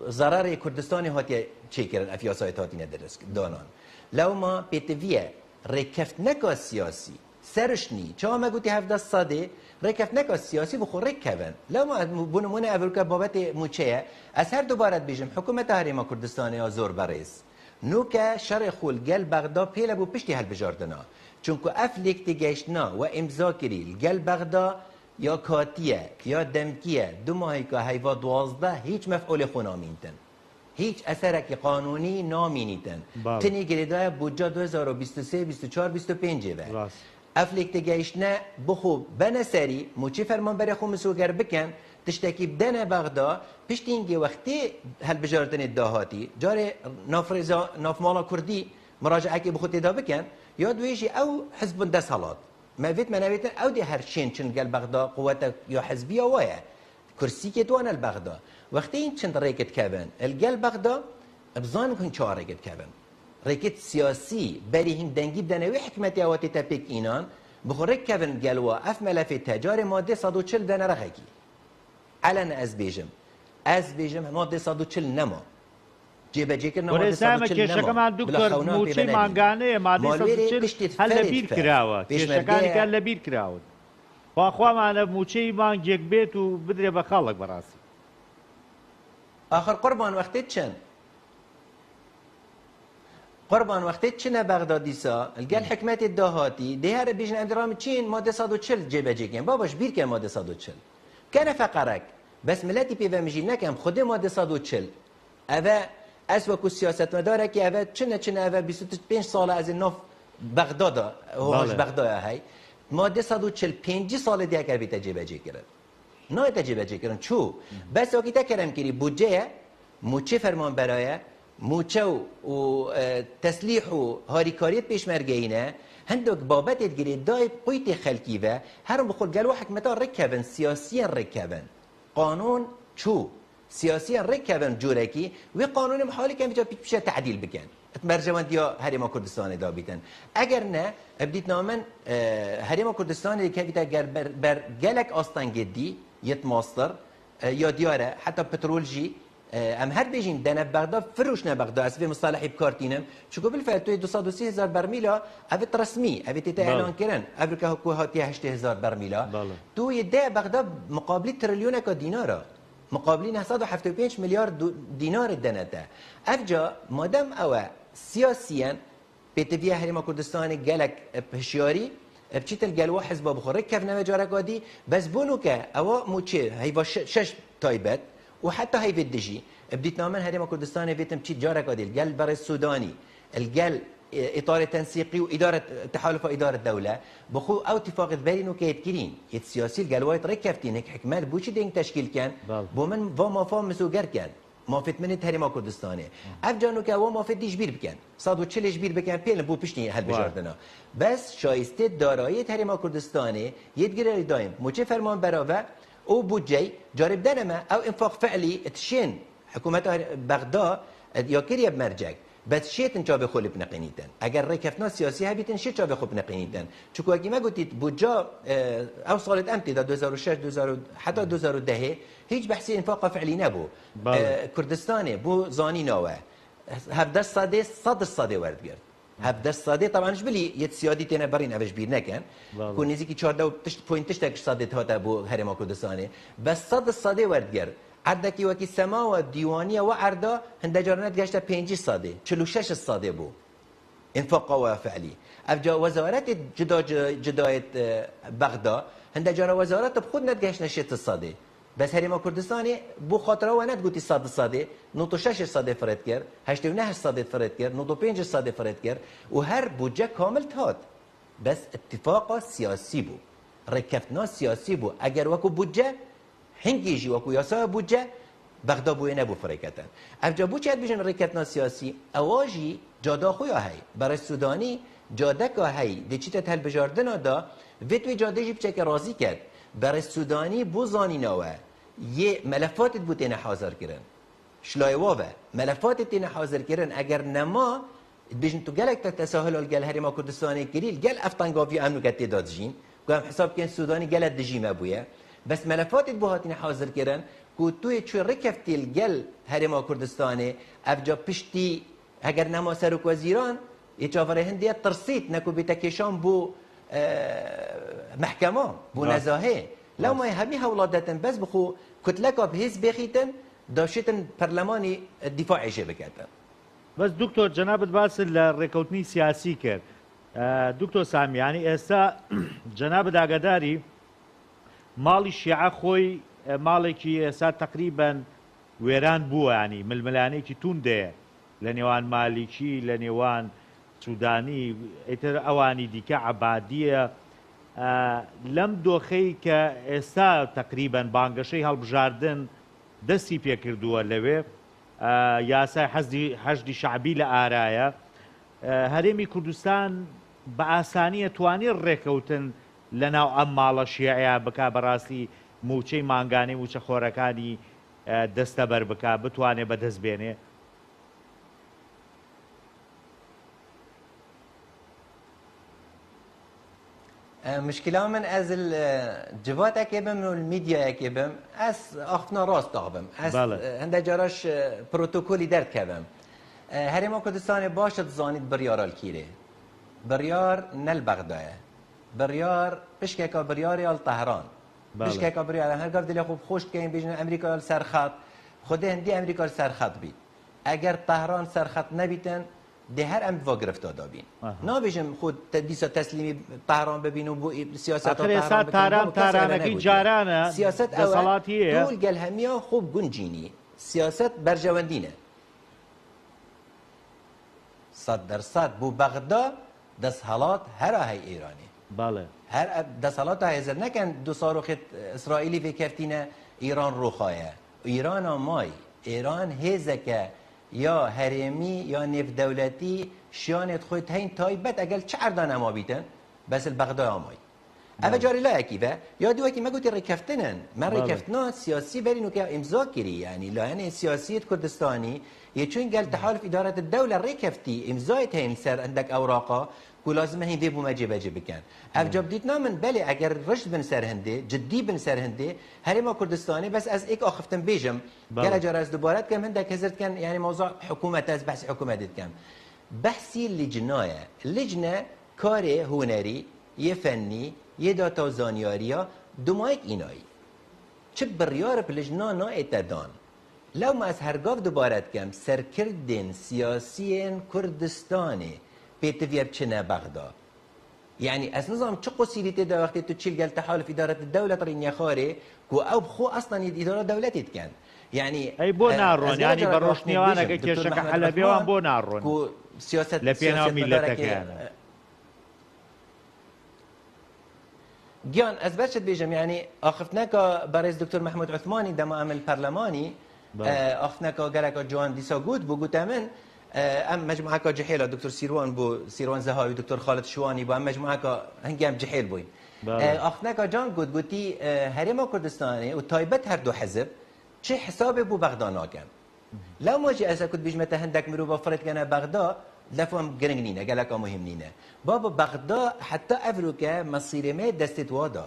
ضرر کردستانی هاتی چه کردن افیاسای هاتی ندرس دانان لو ما پیتویه رکفت نکا سیاسی سرشنی چه ما گوتی 17 ساده رکفت نکا سیاسی بخور رکفن لو ما بنمونه اولکا بابت موچه از هر دوبارت بیجم حکومت هرما کردستانی ها زور برس نوکا شر خول گل بغداد پیل بو پشتی هل بجاردنا چونکو افلیک تگشتنا و امضا کری گل بغداد یا کاتیه یا دمکیه دو ماهی که هیوا 12 هیچ مفعول خونامینتن هیچ اثرک قانونی نامینیتن تنی گریدای بودجا 2023 24 25 و افلیک تگیشنه بخو بنسری موچی فرمان بری خو مسوگر بکن تشتکی بدن بغداد پشتینگی وقتی هل بجاردن داهاتی جاره ناف مالا کردی مراجعه که بخو تدا بکن یا دویجی او حزب دست حالات ما فيت منابت او دي هرشين چن قال بغداد قوته يا حزبيه ويا كرسي كتوانا البغداد وقتين چن ريكت كابن القال بغداد بزان كن چهار ريكت كابن ريكت سياسي بري هند دنگي بدنوي حكمتي اوتي تبيك اينان بخورك كابن قالوا اف ملف تجاري ماده 140 دنا رخيكي علن از بيجم ماده 140 نما جيبه جيكر نما ورسامه كيشكا مع الدكتور موشي مانغاني ماده 140 هلا بير كراوه كيشكا كان لبير كراوه واخوا معنا موشي مانجيك بيت وبدري بخلق براسي اخر قربان وقتت چن قربان وقتی چنه بغدادی سا الگل حکمت دهاتی ده هر بیشن ادرام چین ماده 140 جبه جیگن باباش بیر که ماده 140 کنه فقرک بس ملتی پیو مجی نکم خود ماده 140 اوه از وکو سیاست مداره که اوه چنه اوه 25 سال از نف بغداد هوش بغداد هی ماده 145 سال دیگه کر بیت جبه جی کرد نه تجربه جکرن چو بس وقتی تکرم کری بودجه موچه فرمان برای موچه و تسلیح و هاریکاریت پیشمرگینه هندوک بابت گیری دای قویت خلکی و هرم بخور گلو حکمتا رکبن سیاسی رکبن قانون چو سیاسی رکبن جورکی و قانون محالی که اینجا پیش تعدیل بکن مرجوان دیا هریما کردستان دا بیتن اگر نه ابدیت نامن هریما کردستان که بیت بر گلک آستان جدی یت ماستر یا دیاره حتی پترول جی ام هر بیجین دنه بغداد فروش نه بغداد اسبی مصطلحی بکارتینم چون بالفعل توی 230,000 برمیلا اوت رسمی اوت اعلان کردن امریکا کو هاتی 8,000 برمیلا توی ده بغداد مقابل تریلیون کا دینارا مقابل 975 میلیارد دینار دنته افجا مادام او سیاسیا بتویه هریما کردستان گلک هشیاری بچیت الجلوه حزب بخوره كيف نمجارة قادي بس بونو كا أو موتشي هيفا شش تايبت وحتى هاي في الدجي بديت نامن هريما كردستان فيتم بچيت جارة قادي الجل بر السوداني الجل إطار تنسيقي وإدارة تحالف إدارة الدولة بخو أو اتفاق بينو كيتكرين السياسي الجلوات ركفتين هيك حكمال بوشي دين تشكيل كان بومن وما فهم مسوجر كان ما فيت من هريما كردستاني افجانو که و ما فيت دیش بیر بکن 140 بیر بکن پیل بو پشتی هل بجاردنا بس شایسته دارایی هريما كردستاني يتجري دايم موچه فرمان براوه او بودجي جارب دنما او انفاق فعلي تشين حكومت بغداد یا کریب مرجع بس شیتن چا به خول بنقینیدن اگر رکفنا سیاسی هبیتن شیت چا به خوب بنقینیدن چون اگه ما گفتید بودجا او سالت امتی دا 2006 2000 حتی 2010 هیچ بحثی انفاق فعلی نبو کردستان بو زانی نوه 17 صده 100 ورد گرد 17 صده طبعا ايش بلي يت سيادي تينا برين ابش بير نكن كون نزيكي 14 بوينت تشتك صده هاتا بو هرما كردستاني بس 100 صده ورد گرد عدکی وکی سما و دیوانی و عردا هنده جارنت گشت 5 صده 46 صده بو انفاق و فعلی افجا وزارت جدایت بغداد هنده جار وزارت بخود نت گشت 6 صده بس هریما کردستانی بو خاطره و نت گوتی 100 صده 96 صده فرد کرد 89 صده فرد کرد 95 صده فرد کرد و هر بودجه کامل تاد بس اتفاق سیاسی بو رکفتنا سیاسی بو اگر وکو بودجه هنگیجی وکو یاسا بودجه بغداد بوی نبو فرکتن افجا بو چهت بیشن رکتنا سیاسی اواجی جادا خویا هی برای سودانی جاده که هی دی چیت هل بجاردن دا ویتوی جاده جی بچه که راضی کرد برای سودانی بو زانی نوه یه ملفاتت بو تینه حاضر کرن شلای واوه ملفاتت تینه حاضر کرن اگر نما بیشن تو گلک تساهل الگل هریما کردستانی کریل گل افتنگاوی امنو کتی داد جین گوهم حساب کن سودانی گلت دجیمه بویه بس ملفات بوهاتین حاضر کردن که توی چون رکفتی الگل هرما کردستانه افجا پشتی اگر نما سرک وزیران ایچافره هندیه ترسید نکو بیتکیشان بو محکمه بو نزاهه لو ما همي هولادتن بس بخو كتلك بهز بخيتن داشتن برلماني دفاعي شبكاتن بس دكتور جناب باس الريكوتني سياسي كر دكتور سامي يعني اسا جناب داغداري ماڵی شیعە خۆی ماڵێکی ئێستا تقریبان وێران بووە ینی ململانەیەکی توندەیە لە نێوان مالیکی لە نێوان سوودانی ئیتر ئەوانی دیکە عەبادیە لەم دۆخەی کە ئێستا تقریبان بانگەشەی هەڵبژاردن دەستی پێکردووە لەوێ یاسای حەشدی شەعبی لە ئارایە هەرێمی کوردستان بە ئاسانی ئەتوانێت ڕێکەوتن لەناو ئەم ماڵە شیعەیە بکا بەڕاستی موچەی مانگانەی موچە خۆرەکانی دەستەبەر بکا بتوانێت بەدەست بێنێ مشكلة من از الجوات اكيبم والميديا اكيبم اس اخفنا راس داغبم اس هنده جاراش بروتوكولي درد كبم هرما كردستان باشد زانيد بريار الكيري بريار نل بغداد بريار بشكاكا بريار يال طهران بشكاكا بريار هر قف دلي خوب خوش كاين بيجن امريكا يال سرخط خود هندي امريكا سرخط بيت اگر طهران سرخط نبيتن ده هر ام و گرفت دابین نابیجم خود دیسا تسلیمی طهران ببین و بو سیاست طهران طهرانکی جارانه سیاست دەسەڵاتیه طول گل همیا خوب گنجینی سیاست برجواندینه 100% بو بغداد دەسەڵات هەرا هەی ئێرانی بەڵێ هەر دەسەڵات هێزر نەکەن دو ساڕۆخێت ئیسرائیلی فێکەفتینە ئیران ڕووخایە ئیرانە مای ئێران هێزەکە یا هەرێمی یا نێفدەولەتی شیانێت خۆیت هەین تایبەت ئەگەل چ ئەردان ئەما بیتن بەس بەغدای ئامای ئەمە جاری لایەکیڤە یا دووەکی مەگوتی ڕێکەفتنن من ڕێکەفتنا سیاسی بەرین و کە ئیمزا کردی یعنی لایەنێ سیاسیت کوردستانی یەچوین گەل تحالف ئیدارەت الدەولە ڕێکەفتی ئیمزایت هەین سەر هەندێک ئەوراقا و لازم هین دێ بوومە جێبەجێ بکەن ئەفجا بدیتنا من بەلێ ئەگەر ڕشت بن سەر هەندێ جددی بن سەر هەندێ هەرێما کوردستانی بەس ئەس ئێک ئاخفتن بێژم گەلە جار ئەس دووبارەت کەم هەندێک هەزرت کەن یعنی موضوع حکوومەت ئەس بەحسی حکوومەتت کەم بەحسی لیجنایە لیجنە کارێ هونەری یە فەنی یە داتا و زانیاریە دومایک ئینایی چ بڕیارە پلژنا نائێتە دان لەو مە ئەس هەرگاف دووبارەت کەم سەرکردên سیاسیên کوردستانê پێتڤە بچنە بەغدا يعني ئەس نزانم چ قوسیلی تێدا وەختێ تو چیل گەل تەحالف ئیدارەت الدەولە ڕینیە خارێ کو ئەو بخۆ ئەسڵەن ئیدارە دەولەتێت کەن يعني ئەی بۆ ناڕۆن ینی بە ڕۆشنیوانەکە کێشەکە حەلەبێوان بۆ ناڕۆن سیاست لە پێناو میلەتەکەیانە گیان ئەس بەرچت بێژم یعنی ئاخفتنەکە بەڕێز دکتۆر محمود عوثمانی دەما ئەمل پەرلەمانی ئاخفتنەکە گەلێکە جوان دیسا گوت بۆ گوتە من ام مجموعه جحيل دكتور سيروان بو سيروان زهاوي دكتور خالد شواني بو ام مجموعه هنگام جحيل بوين اخناك جان گوتی هرم كردستاني و تايبت هر دو حزب چه حساب بو بغداد ناكم لو ماجي اسا كنت بيجمته هندك مرو بفرت كان بغداد لفهم گرنگنينه گلك مهمنينه بابا بغداد حتى افروكا مصير ما دستت وادا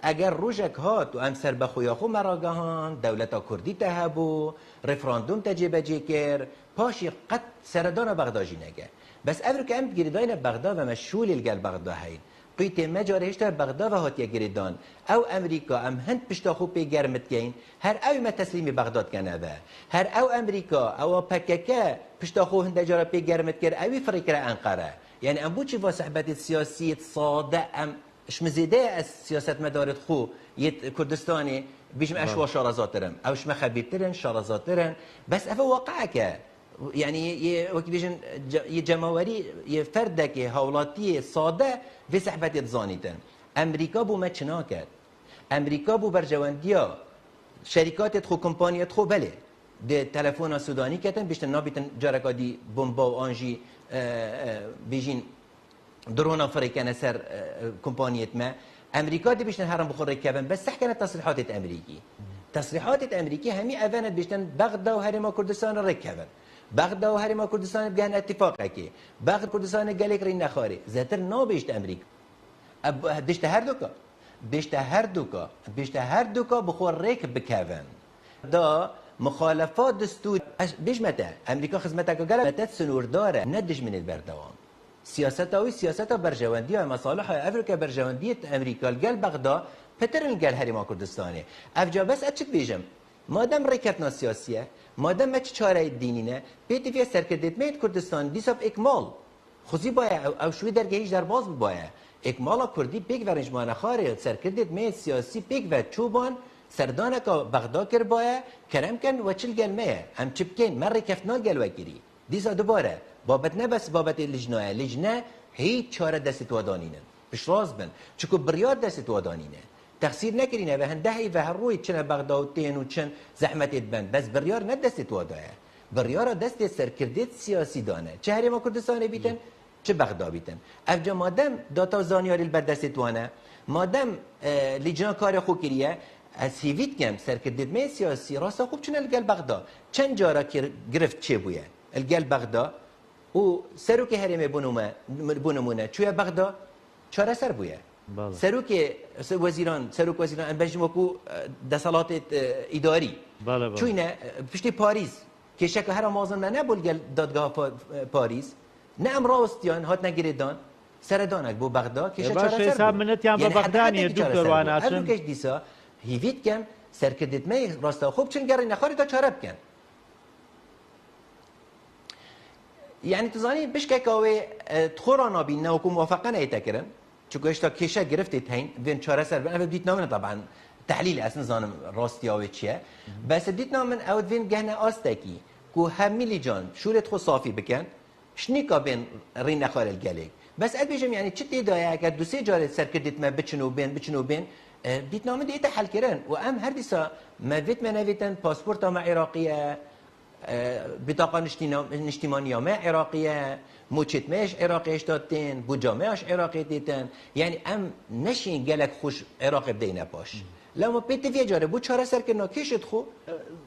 اگر روجك هات و ام سر بخويا خو مراگهان دولتا كردي تهبو رفراندوم تجيبجي كر پاشی قد سردان بغدادی نگه بس اول که ام گریدان بغداد و مشغول الگل بغداد هاین قیت مجارهش در بغداد و هاتیه گریدان او امریکا ام هند پشتا خوب گرمت کین هر او ما تسلیم بغداد کنه به هر او امریکا او پککه پشتا خو هند جارا پی گرمت کر اوی فکر انقره یعنی ام بوچی واسحبت سیاسی صاده ام شمزیده از سیاست مدارت خو یت کردستانی بیشم اشوا شارزاترن اوش مخبیترن شارزاترن بس افا واقعه يعني وكي بيجن جماوري يفردك هولاتي صاده في سحبه زانيتن امريكا بو ما چناكت امريكا بو برجوانديا شركات خو كومبانيات خو بله ده تلفون سوداني كتن بيشتن نابيتن جاركا دي بومبا وانجي بيجين درون افريكان سر كومبانيات ما امريكا دي بيشتن هرم بخور ركبن بس حكنا تصريحات الامريكي تصريحات الامريكي همي افانت بيشتن بغداد وهرم كردستان ركبن بغداد و هرم کردستان بگن اتفاقه که بغداد کردستان گلیک رین نخاره زتر نابشت امریکا بشت هر دوکا بخور ریک بکوون دا مخالفات دستور بیش متى امریکا خدمتك گل متى سنور داره ندش من البردوام سیاست برجواندی و مصالح افریقا برجواندی امریکا گل بغداد پترن گل هرم کردستانه افجا بس اچت بیجم مادام ریکتنا سیاسیه مادام ما چاره دینینه بیتی فی سرکردت میت کردستان دیساب اکمال خوزی باید او شوی درگهیش در باز باید اکمال کردی پیک ورنج مانخاره سرکردت میت سیاسی پیک و چوبان سردانه که بغداد کر باید کرم کن و چل گل میه هم چپکین من ریکفتنا گل وگیری دیسا دوباره بابت نه بس بابت لجنه هیچ چاره دست وادانینن بشراز بن چکو بریاد دست وادانینه تقصیر نکرینه و هندهی و هر روی چنه بغداد تین و چن زحمتت بند بس بریار نه دست وادایه بریار دست سرکردت سیاسی دانه چه هرما کردستان بیتن چه بغداد بیتن افجا مادم داتا زانیاری البر دست وانه مادم لجان کار خو کریه از هیویت کم سرکردت می سیاسی راستا خوب چنه الگل بغداد چند جارا گرفت چه بویه الگل بغداد و سرو که هرمه بونمونه چویا بغداد چاره سر بویه سروک وزیران بجموکو دسالات اداری چونه پشت پاریس که شکل هر مازن نه بولگل دادگاه پاریس نه امراستیان هات نگیردان سردانک بو بغداد که شکل سر حساب منتیان به بغدادی دکتر واناتون هر کش دیسا هیویت کم سرکردت می راستا خوب چون گری نخاری تا چاره بکن يعني تزاني بشكل كاوي تخورانا بينا وكم موافقنا يتكرن چونکه اشتا کشا گرفتید هین وین چهار سر بنا بدیت نامن طبعا تحلیل اصلا زانم راستی آوی چیه بس دیت نامن اود وین گهنه آستکی کو همیلی جان شورت خو صافی بکن شنیکا بین رین نخال الگلیگ بس اد بیجم یعنی چه تیدایه اگر دو سه جاره سر کردیت ما بچنو بین دیت نامن دیت حل کردن و ام هر دیسا ما ویت منویتن پاسپورت ما عراقیه بطاقه نشتیمانیامه عراقیه موچت ماش عراقي اشتاتين بوجاماش عراقي تيتن يعني ام نشين قالك خوش عراقي بدينا باش لو ما بيت في جاره بو چهار سر كنا كيش تخو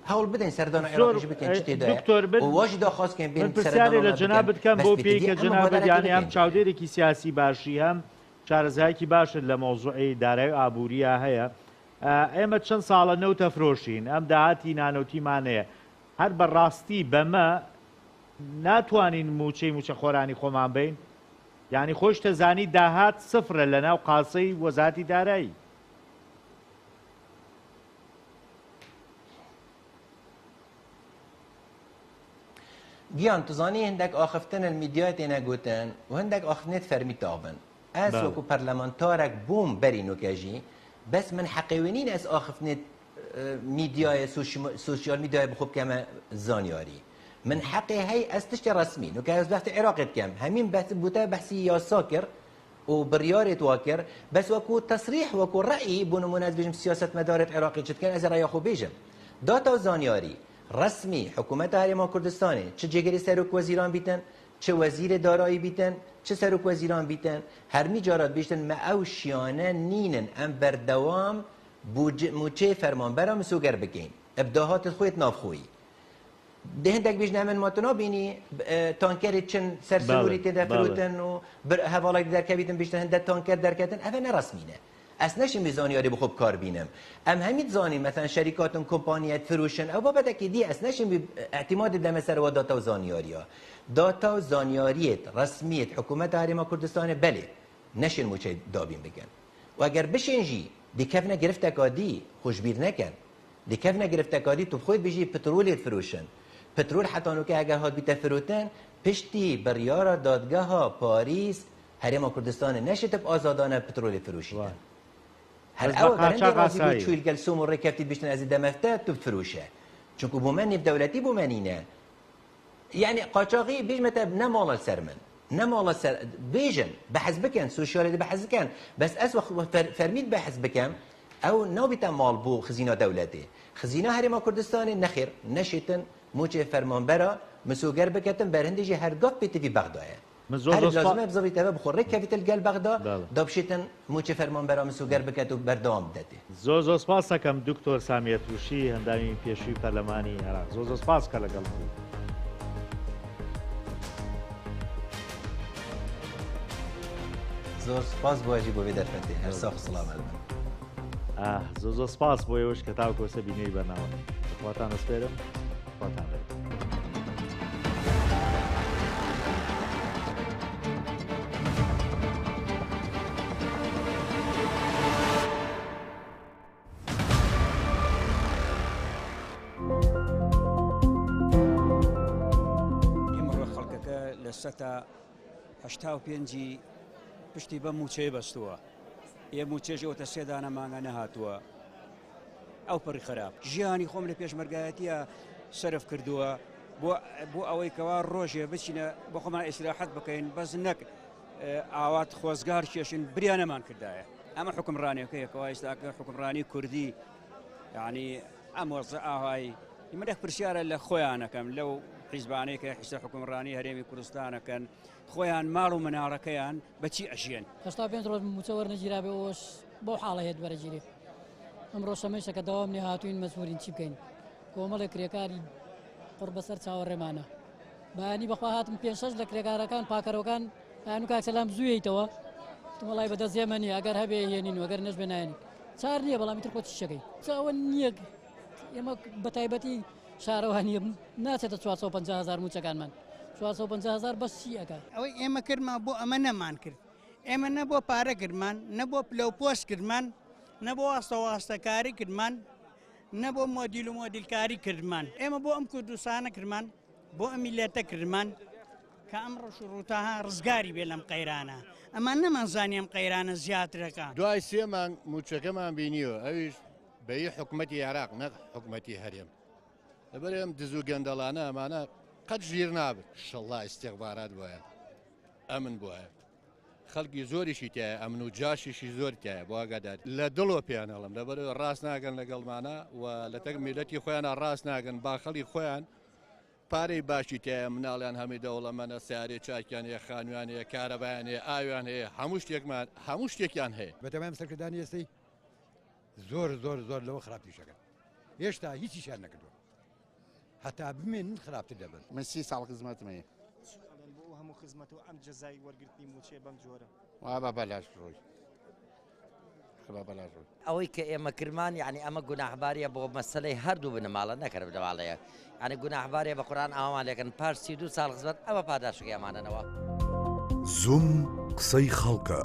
هول بدين سردان عراقي جبتين چتي ده وواجد خاص كان بين سردان لجناب كم بو بيك جناب يعني هم چاوديري كي سياسي باشي هم چارزهای کی باش لموضوع دارای عبوریه هيا اما چند ساله نو تفروشين ام دهاتی نانوتی مانه هر براستی بما ناتوانین موچه خۆرانی خۆمان بین یعنی خۆش تەزانی داهات سفرە لەناو قاسەی وەزارەتی دارایی گیان تزانی هندک آخفتن المیدیا تینا گوتن و هندک آخفتنت فرمی تابن از وکو پرلمانتارک بوم برینو کجی بس من حقیونین از آخفتنت میدیای سوشیال میدیای بخوب کم زانیاری من حقي هي استشت رسمي نو كان بحث عراقي كم همين بحث بوتا بحثي يا ساكر وبريارة واكر بس وكو تصريح وكو رأي بونو مناسب بيجم سياسة مدارة عراقي جد كان ازر ياخو بيجم داتا زانياري رسمي حكومة هرمان كردستاني چه جگري سروك وزيران بيتن چه وزير دارایی بيتن چه سروك وزيران بيتن هرمي جارات بيشتن ما او شيانه نينن ام بردوام موچه فرمانبرا مسوگر بكين ابداهات خويت نافخوي ده هندك بيج نعمل ماتنا بيني تانكر تشن سرسلوري تدفروتن و هوالاك در كبيتن بيشتن هندك تانكر در كتن اوه رسمينه اسناش ميزانياري بخوب كار بينم ام هميت زاني مثلا شركات كومبانيات فروشن او بابا دي اسناش اعتماد دم سر و داتا وزانياريا داتا وزانياريت رسميت حكومت هرمان كردستان بله نشن موچه دابين بكن و اگر بشنجي دي كفنا گرفتكادي خوشبير نكن دي كفنا گرفتكادي تو خود بيجي بترول فروشن پترول حتی نو که اگر هات بیت فروتن پشتی بریارا دادگاه پاریس هرمان کردستان نشتب آزادانه پترول فروشی هر اول برند رازی بود چویل گل سوم و رکفتید بیشتن از دمفته تو فروشه چون که بومن دولتی بومنینه یعنی قاچاقی بیش متب نمال سرمن نمال سر بیجن بحث بکن سوشیالی بحث بکن بس اس وقت فرمید بحث بکن او نو بیت مال بو خزینه دولتی خزینه هرمان کردستان نخیر نشتن موچه فرمانبرا مسوگر بکتن برندجی هر گاف بیتی في بغداد هر لازمه بزاوی تبع بخوره کفیت الگل بغداد دابشیتن موچه فرمانبرا مسوگر بکت و بردام داده زۆر سپاس دەکەم دکتۆر سامیە تووشی هەنداوی پێشووی پەرلەمانی عێراق زۆر سپاس کە لەگەڵ بوو زۆر سپاس بۆ ئەژی بۆ وێ دەرفەتێ هەر ساق سڵام هەلمە زۆر سپاس بۆ ئێوەش کە تاوکۆ سە بینەی بەرنامە خواتان ئەسپێرم خواتان لسته 85 پشتی بە موچەی بەستووە یە موچێژ ئەوتە سێدانە مانگە نەهاتووە ئەو پڕی خراپ ژیانی خۆم لە پێشمەرگایەتیە سەرف کردووە بۆ ئەوەی کەوا ڕۆژێ بچینە بۆ خۆمان ئیسراحەت بکەین بەس نەک ئاوات خۆزگار کێشن بریانەمان کردایە ئەمە حکومڕانیەکەیەکەوە ئێستاکە حکومڕانی کوردی یعنی ئەم وەزە ئاهای مەدەک پرسیارە لە خۆیانەکەم لەو حیزبانەی کە حیزە حکومڕانی هەرێمی کوردستانەکەن خۆیان ماڵ و مناڕەکەیان بەچی ئەژێن هەستا پێنج ڕۆژ موچە وەرنەگیرا بێ ئەوەش بۆ حاڵە هێت وەرەگیرێ ئەمڕۆ شەمەیشە کە دەوام نێ هاتوین مەسوولین چی بکەین کۆمەڵێک کرێکاری قڕ بەسەر چاوەڕێمانە بەیانی بەخوا هاتم پێ شەش لە کرێکارەکان پاکەرەوەکان ئەیان و کاکسەلام زوویەیتەوە وڵای بەدەست زێمە نییە ئەگەر هەبێ هێنین و ئەگەر نەشبێ نایەنی چار نییە بەڵامی تر خۆتی شەکەی ئەوە نییە ئێمە بەتایبەتی شارەوانیە ناچێتە 450,000 موچەکانمان 450,000 بەس چیەکە ئەوەی ئێمە کردمان بۆ ئەمە نەمان کرد ئێمە نە بۆ پارە کردمان نە بۆ پلەپۆست کردمان نە بۆ واستەواستەکاری کردمان نە بۆ مۆدیل و مۆدیلکاری کردمان ئێمە بۆ ئەم کوردستانە کردمان بۆ ئەم میلەتە کردمان کە ئەم ڕەش و ڕووتاها ڕزگاری بێ لەم قەیرانە ئەمان نەمانزانی ئەم قەیرانە زیاترەکە دوای 3 مانگ موچەکەمان بینیوە ئەویش بەی حکوومەتی عێراق نەک حکوومەتی هەرێم لەبەر ئەم دز و گەندەڵانە ئەمانە قەت ژیر نابن شەڵا ئیستیغبارات بۆیە ئەمن بۆیە خەڵکی زۆریشی تایە ئەمن و جاشیشی زۆر تایە بۆ ئاگادار لە دڵۆ پێیانەڵم لەبەرەوە ڕاست ناگەن لەگەڵمانە و لە تەک میلەتی خۆیانە ڕاست ناگەن با خەڵی خۆیان پارەی باشی تایە مناڵیان هەمی دەوڵەمەنە سیارێ چاکیان هەیە خانویان هەیە کارەبایان هەیە ئاویان هەیە هەموو شتێکیان هەیە بەتەمام سەرکردانی ئێستەی زۆر زۆر زۆر لەوە خراپتیشەکەن هێشتا هیچیشیان نەکردووە هەتا بمێن خراپتر دەبن من 30 ساڵ خزمەتمەیە بۆ هەموو خزمەت و ئەم جەزای وەرگرتنی موچێ بەم جۆرە وا بەلاش ڕۆی بەلاش ڕۆی ئەوەی کە ئێمە کرمان یعنی ئەمە گوناحباریە بۆ مەسلەی هەردوو بنەماڵە نەکرد بنەماڵەیە یعنی گوناحباریە بە قورآن ئاوامان لێکن پاش 32 ساڵ خزمەت ئەمە پاداشەکەی ئەمانەنەوە زوم قسەی خەڵکە